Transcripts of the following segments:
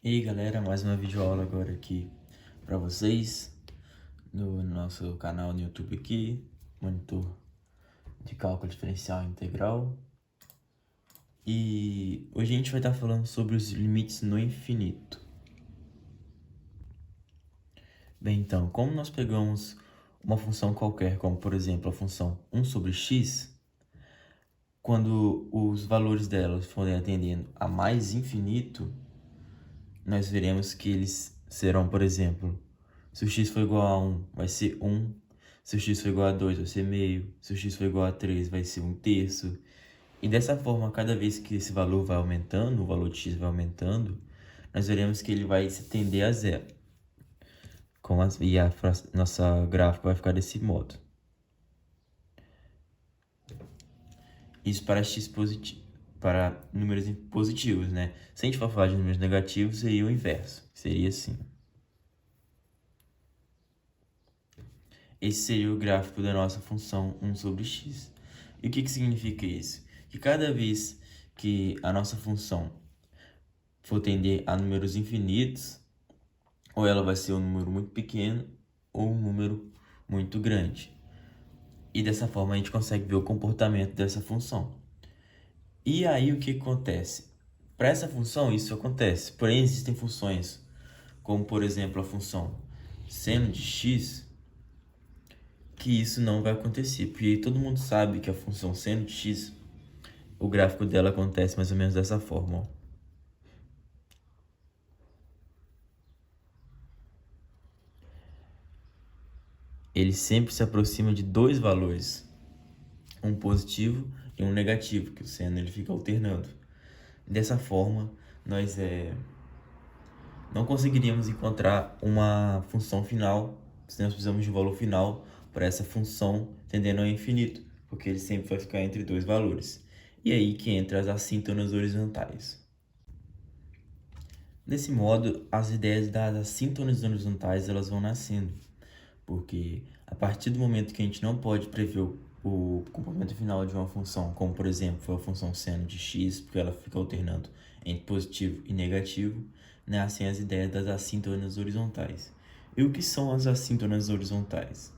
E aí galera, mais uma videoaula agora aqui para vocês no nosso canal no YouTube aqui, monitor de cálculo diferencial integral. E hoje a gente vai estar falando sobre os limites no infinito. Bem, então, como nós pegamos uma função qualquer, como por exemplo a função 1 sobre x, quando os valores delas forem atendendo a mais infinito, nós veremos que eles serão, por exemplo, se o x for igual a 1, vai ser 1. Se o x for igual a 2, vai ser meio. Se o x for igual a 3, vai ser 1/3. E dessa forma, cada vez que esse valor vai aumentando, o valor de x vai aumentando, nós veremos que ele vai se tender a zero. E a nossa gráfica vai ficar desse modo. Isso para x positivo, para números positivos, né? Se a gente for falar de números negativos, seria o inverso. Seria assim. Esse seria o gráfico da nossa função 1 sobre x. E o que significa isso? Que cada vez que a nossa função for tender a números infinitos, ou ela vai ser um número muito pequeno, ou um número muito grande. E dessa forma a gente consegue ver o comportamento dessa função. E aí o que acontece? Para essa função isso acontece, porém existem funções, como por exemplo a função seno de x, que isso não vai acontecer, porque todo mundo sabe que a função seno de x, o gráfico dela acontece mais ou menos dessa forma, ó. Ele sempre se aproxima de dois valores, um positivo e um negativo, que o seno ele fica alternando. Dessa forma, nós não conseguiríamos encontrar uma função final, se nós precisamos de um valor final para essa função tendendo ao infinito, porque ele sempre vai ficar entre dois valores. E aí que entra as assíntonas horizontais. Desse modo, as ideias das assíntonas horizontais elas vão nascendo, porque a partir do momento que a gente não pode prever o comportamento final de uma função, como por exemplo foi a função seno de x, porque ela fica alternando entre positivo e negativo, nascem as ideias das assíntonas horizontais. E o que são as assíntonas horizontais?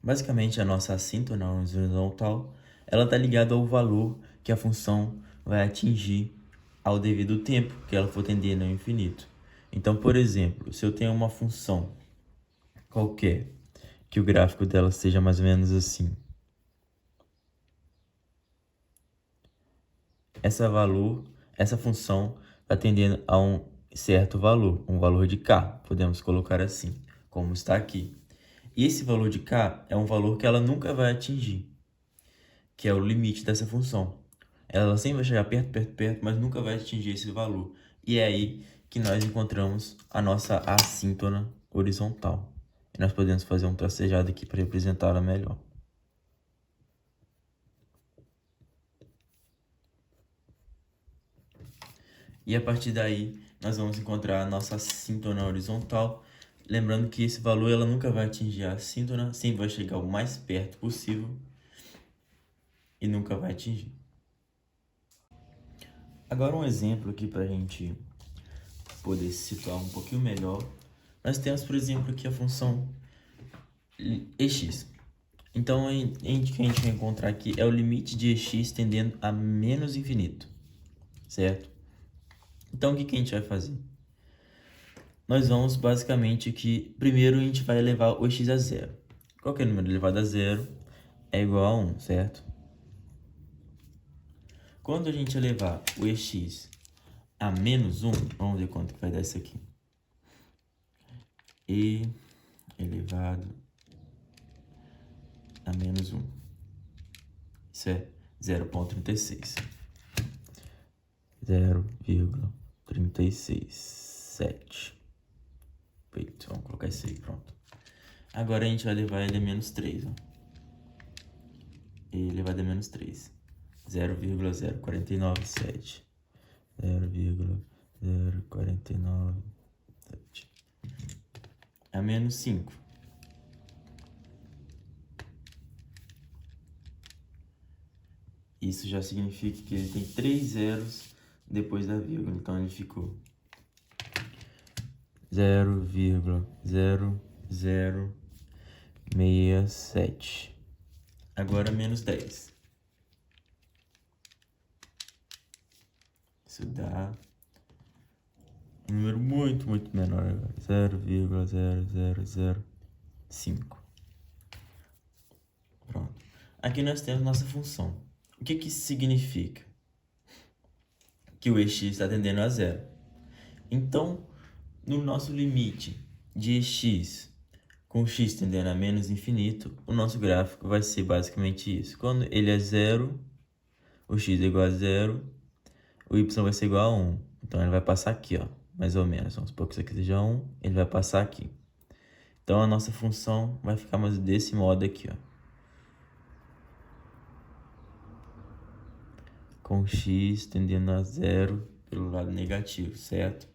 Basicamente, a nossa assíntona horizontal ela está ligada ao valor que a função vai atingir ao devido tempo que ela for tendendo ao infinito. Então, por exemplo, se eu tenho uma função qualquer, que o gráfico dela seja mais ou menos assim. Essa função está tendendo a um certo valor, um valor de k, podemos colocar assim, como está aqui. E esse valor de k é um valor que ela nunca vai atingir, que é o limite dessa função. Ela sempre vai chegar perto, perto, perto, mas nunca vai atingir esse valor. E é aí que nós encontramos a nossa assíntona horizontal. E nós podemos fazer um tracejado aqui para representá-la melhor. E a partir daí, nós vamos encontrar a nossa assíntona horizontal. Lembrando que esse valor ela nunca vai atingir a assíntona, sempre vai chegar o mais perto possível e nunca vai atingir. Agora um exemplo aqui para a gente poder se situar um pouquinho melhor. Nós temos, por exemplo, aqui a função ex. Então, o que a gente vai encontrar aqui é o limite de ex tendendo a menos infinito, certo? Então, o que a gente vai fazer? Nós vamos basicamente que primeiro a gente vai elevar o x a zero. Qualquer número elevado a zero é igual a 1, certo? Quando a gente elevar o ex a menos 1, vamos ver quanto que vai dar isso aqui. E elevado a menos 1. Isso é 0,36. 0,367. Feito. Vamos colocar isso aí, pronto. Agora a gente vai levar ele a menos 3, ó. E elevado a menos 3. 0,0497. 0,0497. A menos 5. Isso já significa que ele tem 3 zeros depois da vírgula. Então ele ficou 0,0067. Agora menos 10. Isso dá um número muito menor agora. 0,0005. Pronto. Aqui nós temos nossa função. O que isso significa? Que o EX está tendendo a zero. Então, no nosso limite de EX com x tendendo a menos infinito, o nosso gráfico vai ser basicamente isso. Quando ele é zero, o x é igual a zero, o y vai ser igual a 1. Então, ele vai passar aqui, ó, mais ou menos. Vamos supor que isso aqui seja 1, ele vai passar aqui. Então, a nossa função vai ficar mais desse modo aqui, ó. Com x tendendo a zero pelo lado negativo, certo?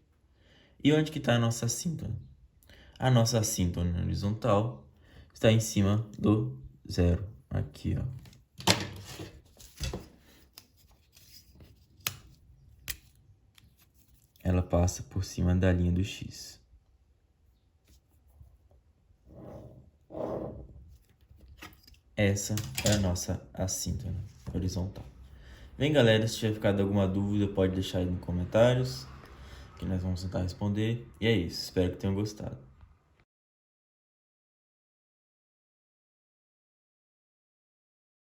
E onde que está a nossa assíntona? A nossa assíntona horizontal está em cima do zero. Aqui, ó. Ela passa por cima da linha do x. Essa é a nossa assíntona horizontal. Bem, galera, se tiver ficado alguma dúvida, pode deixar aí nos comentários, que nós vamos tentar responder. E é isso, espero que tenham gostado.